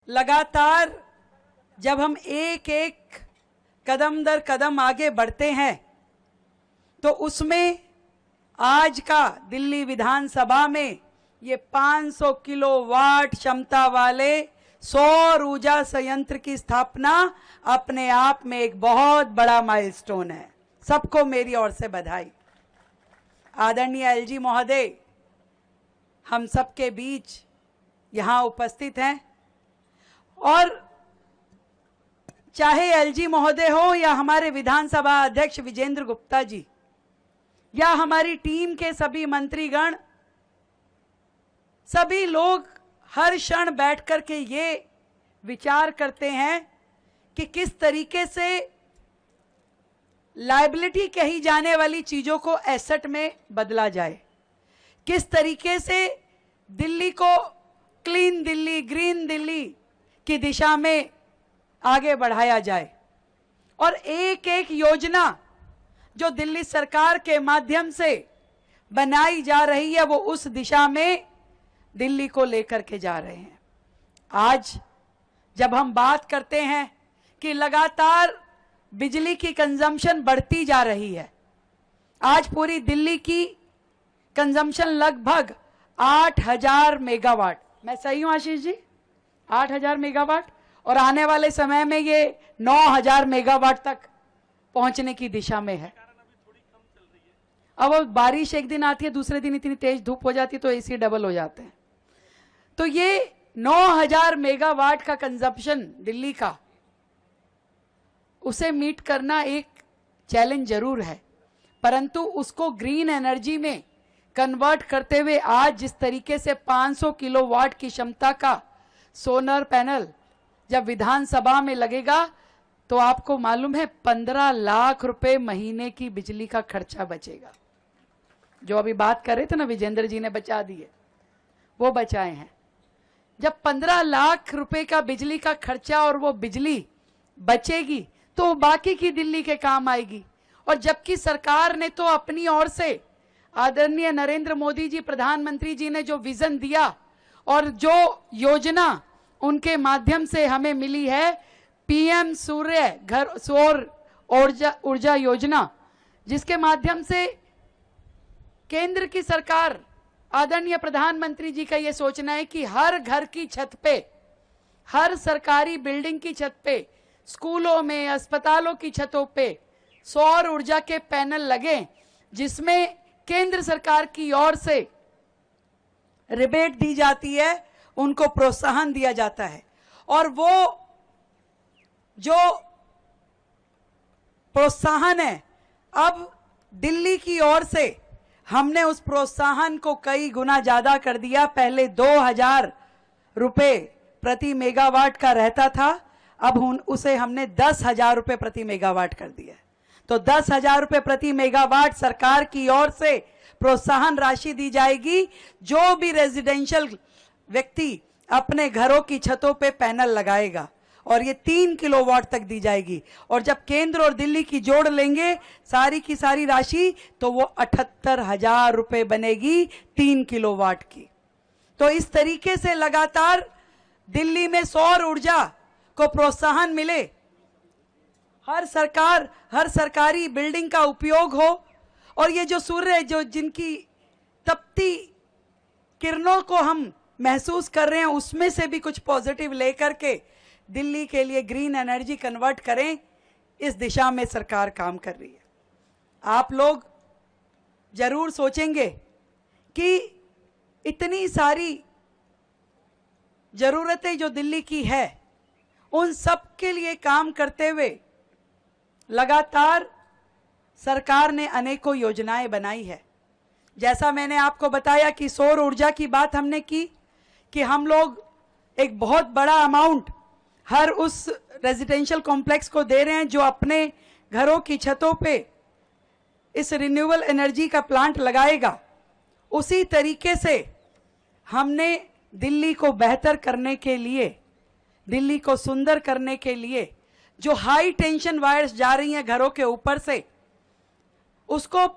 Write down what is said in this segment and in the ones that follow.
लगातार जब हम एक एक कदम दर कदम आगे बढ़ते हैं तो उसमें आज का दिल्ली विधानसभा में ये 500 किलोवाट क्षमता वाले सौर ऊर्जा संयंत्र की स्थापना अपने आप में एक बहुत बड़ा माइलस्टोन है। सबको मेरी ओर से बधाई। आदरणीय एलजी महोदय हम सबके बीच यहाँ उपस्थित हैं और चाहे एलजी महोदय हो या हमारे विधानसभा अध्यक्ष विजेंद्र गुप्ता जी या हमारी टीम के सभी मंत्रीगण, सभी लोग हर क्षण बैठ कर के ये विचार करते हैं कि किस तरीके से लायबिलिटी कही जाने वाली चीजों को एसेट में बदला जाए, किस तरीके से दिल्ली को क्लीन दिल्ली, ग्रीन दिल्ली की दिशा में आगे बढ़ाया जाए। और एक एक योजना जो दिल्ली सरकार के माध्यम से बनाई जा रही है वो उस दिशा में दिल्ली को लेकर के जा रहे हैं। आज जब हम बात करते हैं कि लगातार बिजली की कंजम्पशन बढ़ती जा रही है, आज पूरी दिल्ली की कंजम्पशन लगभग 8000 मेगावाट, मैं सही हूं आशीष जी? 8000 मेगावाट, और आने वाले समय में ये 9000 मेगावाट तक पहुंचने की दिशा में है। अब बारिश एक दिन आती है, दूसरे दिन इतनी तेज धूप हो जाती है तो एसी डबल हो जाते हैं। तो ये 9000 मेगावाट का कंजप्शन दिल्ली का, उसे मीट करना एक चैलेंज जरूर है, परंतु उसको ग्रीन एनर्जी में कन्वर्ट करते हुए आज जिस तरीके से 500 किलोवाट की क्षमता का सोलर पैनल जब विधानसभा में लगेगा तो आपको मालूम है 15 लाख रुपए महीने की बिजली का खर्चा बचेगा। जो अभी बात कर रहे थे ना, विजेंद्र जी ने बचा दिए, वो बचाए हैं। जब 15 लाख रुपए का बिजली का खर्चा और वो बिजली बचेगी तो बाकी की दिल्ली के काम आएगी। और जबकि सरकार ने तो अपनी ओर से, आदरणीय नरेंद्र मोदी जी प्रधानमंत्री जी ने जो विजन दिया और जो योजना उनके माध्यम से हमें मिली है, पीएम सूर्य घर सौर ऊर्जा योजना, जिसके माध्यम से केंद्र की सरकार, आदरणीय प्रधानमंत्री जी का यह सोचना है कि हर घर की छत पे, हर सरकारी बिल्डिंग की छत पे, स्कूलों में, अस्पतालों की छतों पे सौर ऊर्जा के पैनल लगे, जिसमें केंद्र सरकार की ओर से रिबेट दी जाती है, उनको प्रोत्साहन दिया जाता है। और वो जो प्रोत्साहन है, अब दिल्ली की ओर से हमने उस प्रोत्साहन को कई गुना ज्यादा कर दिया। पहले 2000 रुपए प्रति मेगावाट का रहता था, अब उसे हमने 10,000 रुपए प्रति मेगावाट कर दिया। तो 10,000 रुपए प्रति मेगावाट सरकार की ओर से प्रोत्साहन राशि दी जाएगी। जो भी रेजिडेंशियल व्यक्ति अपने घरों की छतों पे पैनल लगाएगा, और ये 3 किलोवाट तक दी जाएगी। और जब केंद्र और दिल्ली की जोड़ लेंगे सारी की सारी राशि, तो वो 78,000 रुपए बनेगी 3 किलोवाट की। तो इस तरीके से लगातार दिल्ली में सौर ऊर्जा को प्रोत्साहन मिले, हर सरकारी बिल्डिंग का उपयोग हो, और ये जो सूर्य, जो जिनकी तपती किरणों को हम महसूस कर रहे हैं, उसमें से भी कुछ पॉजिटिव लेकर के दिल्ली के लिए ग्रीन एनर्जी कन्वर्ट करें, इस दिशा में सरकार काम कर रही है। आप लोग जरूर सोचेंगे कि इतनी सारी जरूरतें जो दिल्ली की है, उन सब के लिए काम करते हुए लगातार सरकार ने अनेकों योजनाएं बनाई है। जैसा मैंने आपको बताया कि सौर ऊर्जा की बात हमने की कि हम लोग एक बहुत बड़ा अमाउंट हर उस रेजिडेंशियल कॉम्प्लेक्स को दे रहे हैं जो अपने घरों की छतों पे इस रिन्यूएबल एनर्जी का प्लांट लगाएगा। उसी तरीके से हमने दिल्ली को बेहतर करने के लिए, दिल्ली को सुंदर करने के लिए जो हाई टेंशन वायर्स जा रही हैं घरों के ऊपर से, उसको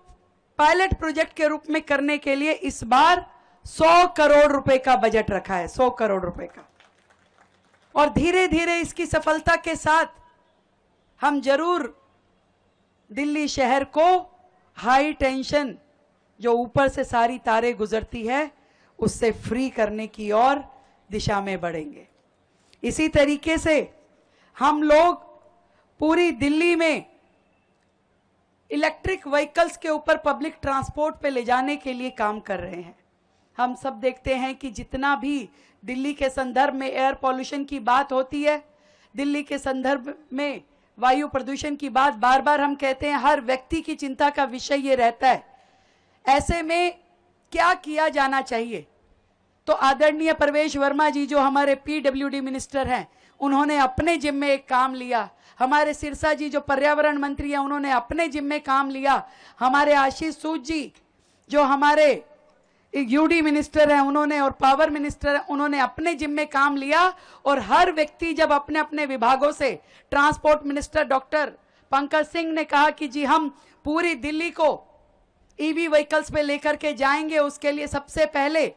पायलट प्रोजेक्ट के रूप में करने के लिए इस बार 100 करोड़ रुपए का बजट रखा है, 100 करोड़ रुपए का। और धीरे धीरे इसकी सफलता के साथ हम जरूर दिल्ली शहर को हाई टेंशन जो ऊपर से सारी तारें गुजरती है उससे फ्री करने की ओर दिशा में बढ़ेंगे। इसी तरीके से हम लोग पूरी दिल्ली में इलेक्ट्रिक व्हीकल्स के ऊपर पब्लिक ट्रांसपोर्ट पे ले जाने के लिए काम कर रहे हैं। हम सब देखते हैं कि जितना भी दिल्ली के संदर्भ में एयर पॉल्यूशन की बात होती है, दिल्ली के संदर्भ में वायु प्रदूषण की बात बार बार हम कहते हैं, हर व्यक्ति की चिंता का विषय ये रहता है। ऐसे में क्या किया जाना चाहिए? तो आदरणीय प्रवेश वर्मा जी जो हमारे पीडब्ल्यूडी मिनिस्टर हैं, उन्होंने अपने जिम्मे एक काम लिया। हमारे सिरसा जी जो पर्यावरण मंत्री हैं, उन्होंने अपने जिम्मे काम लिया। हमारे आशीष सूद जी जो हमारे यूडी मिनिस्टर हैं, उन्होंने और पावर मिनिस्टर हैं, उन्होंने अपने जिम्मे काम लिया। और हर व्यक्ति जब अपने अपने विभागों से, transport minister doctor Pankaj Singh ने कहा कि जी हम पूरी दिल्ली को ईवी व्हीकल्स पे लेकर के जाएंगे, उसके लिए सबसे पहले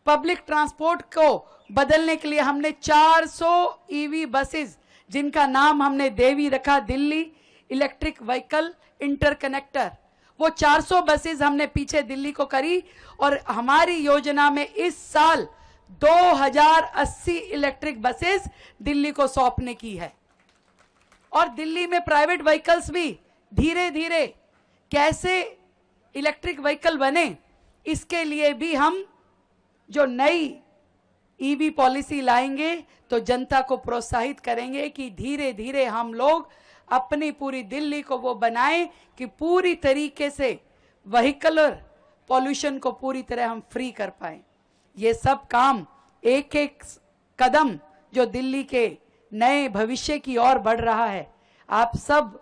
पब्लिक ट्रांसपोर्ट को बदलने के लिए हमने 400 ईवी बसेस, जिनका नाम हमने देवी रखा, दिल्ली इलेक्ट्रिक व्हीकल इंटरकनेक्टर, वो 400 बसेस हमने पीछे दिल्ली को करी। और हमारी योजना में इस साल 2080 इलेक्ट्रिक बसेस दिल्ली को सौंपने की है। और दिल्ली में प्राइवेट व्हीकल्स भी धीरे धीरे कैसे इलेक्ट्रिक व्हीकल बने, इसके लिए भी हम जो नई ईवी पॉलिसी लाएंगे तो जनता को प्रोत्साहित करेंगे कि धीरे धीरे हम लोग अपनी पूरी दिल्ली को वो बनाएं कि पूरी तरीके से व्हीकलर पॉल्यूशन को पूरी तरह हम फ्री कर पाएं। ये सब काम एक एक कदम जो दिल्ली के नए भविष्य की ओर बढ़ रहा है, आप सब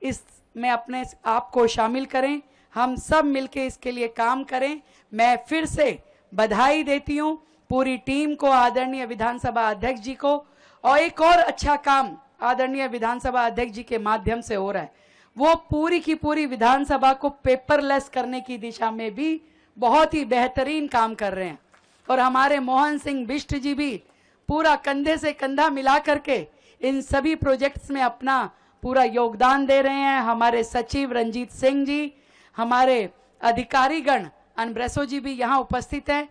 इसमें अपने आप को शामिल करें, हम सब मिलके इसके लिए काम करें। मैं फिर से बधाई देती हूं पूरी टीम को, आदरणीय विधानसभा अध्यक्ष जी को। और एक और अच्छा काम आदरणीय विधानसभा अध्यक्ष जी के माध्यम से हो रहा है, वो पूरी की पूरी विधानसभा को पेपरलेस करने की दिशा में भी बहुत ही बेहतरीन काम कर रहे हैं। और हमारे मोहन सिंह बिष्ट जी भी पूरा कंधे से कंधा मिला करके इन सभी प्रोजेक्ट्स में अपना पूरा योगदान दे रहे हैं। हमारे सचिव रंजीत सिंह जी, हमारे अधिकारीगण अनब्रेसो जी भी यहाँ उपस्थित हैं।